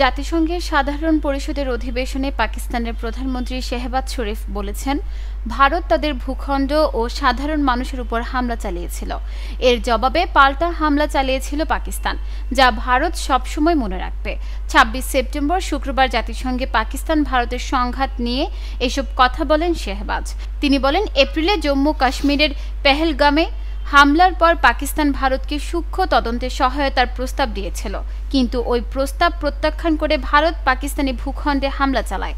জাতিসংঘের সাধারণ পরিষদের অধিবেশনে পাকিস্তানের প্রধানমন্ত্রী শেহবাজ শরীফ বলেছেন, ভারত তাদের ভূখণ্ড ও সাধারণ মানুষের উপর হামলা চালিয়েছিল। এর জবাবে পাল্টা হামলা চালিয়েছিল পাকিস্তান, যা ভারত সবসময় মনে রাখবে। ২৬ সেপ্টেম্বর শুক্রবার জাতিসংঘে পাকিস্তান ভারতের সংঘাত নিয়ে এসব কথা বলেন শেহবাজ। তিনি বলেন, এপ্রিলে জম্মু কাশ্মীরের পেহেলগামে হামলার পর পাকিস্তান ভারতকে সূক্ষ্ম তদন্তে সহায়তার প্রস্তাব দিয়েছিল, কিন্তু ওই প্রস্তাব প্রত্যাখ্যান করে ভারত পাকিস্তানি ভূখণ্ডে হামলা চালায়।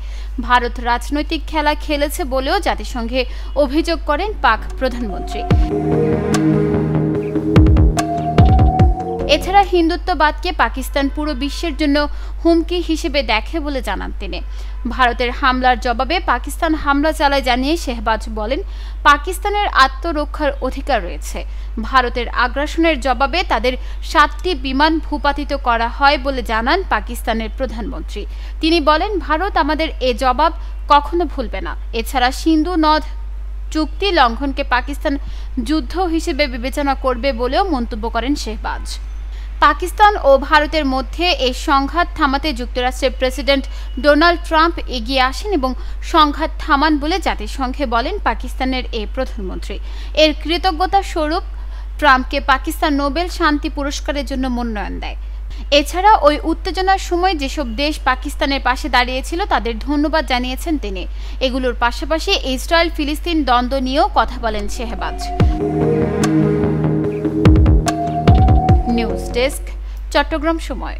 ভারত রাজনৈতিক খেলা খেলেছে বলেও জাতিসংঘে অভিযোগ করেন পাক প্রধানমন্ত্রী। এছাড়া হিন্দুত্ববাদকে পাকিস্তান পুরো বিশ্বের জন্য হুমকি হিসেবে দেখে বলে জানান তিনি। ভারতের হামলার জবাবে পাকিস্তান হামলা চালায় জানিয়ে শেহবাজ বলেন, পাকিস্তানের আত্মরক্ষার অধিকার রয়েছে। ভারতের আগ্রাসনের জবাবে তাদের ৭টি বিমান ভূপাতিত করা হয় বলে জানান পাকিস্তানের প্রধানমন্ত্রী। তিনি বলেন, ভারত আমাদের এ জবাব কখনো ভুলবে না। এছাড়া সিন্ধু নদ চুক্তি লঙ্ঘনকে পাকিস্তান যুদ্ধ হিসেবে বিবেচনা করবে বলেও মন্তব্য করেন শেহবাজ। পাকিস্তান ও ভারতের মধ্যে এই সংঘাত থামাতে যুক্তরাষ্ট্রের প্রেসিডেন্ট ডোনাল্ড ট্রাম্প এগিয়ে আসেন এবং সংঘাত থামান বলে জাতিসংঘে বলেন পাকিস্তানের এই প্রধানমন্ত্রী। এর কৃতজ্ঞতা স্বরূপ ট্রাম্পকে পাকিস্তান নোবেল শান্তি পুরস্কারের জন্য মনোনয়ন দেয়। এছাড়া ওই উত্তেজনার সময় যেসব দেশ পাকিস্তানের পাশে দাঁড়িয়েছিল তাদের ধন্যবাদ জানিয়েছেন তিনি। এগুলোর পাশাপাশি ইসরায়েল ফিলিস্তিন দ্বন্দ্ব নিয়েও কথা বলেন শেহবাজ। নিউজ ডেস্ক, চট্টগ্রাম সময়।